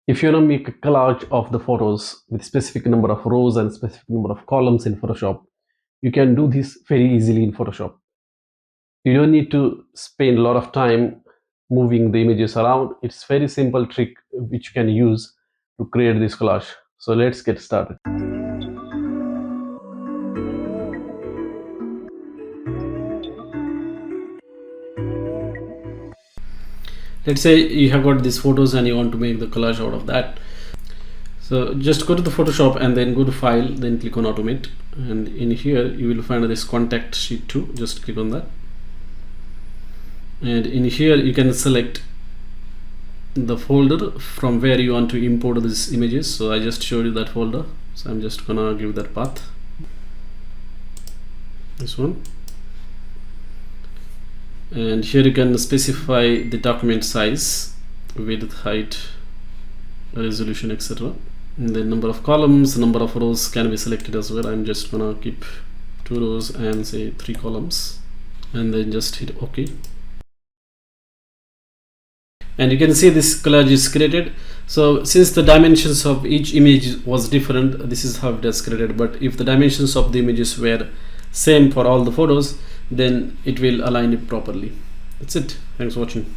If you want to make a collage of the photos with specific number of rows and specific number of columns in Photoshop, you can do this very easily in Photoshop. You don't need to spend a lot of time moving the images around. It's very simple trick which you can use to create this collage. So let's get started. Let's say you have got these photos and you want to make the collage out of that. So just go to the Photoshop and then go to File, then click on Automate, and in here you will find this Contact Sheet 2. Just click on that, and in here you can select the folder from where you want to import these images. So I just showed you that folder, so I'm just gonna give that path, this one, and here you can specify the document size, width, height, resolution, etc. And the number of columns, number of rows can be selected as well. I'm just gonna keep 2 rows and say 3 columns, and then just hit OK. And you can see this collage is created. So since the dimensions of each image was different, this is how it is created. But if the dimensions of the images were same for all the photos, then it will align it properly. That's it. Thanks for watching.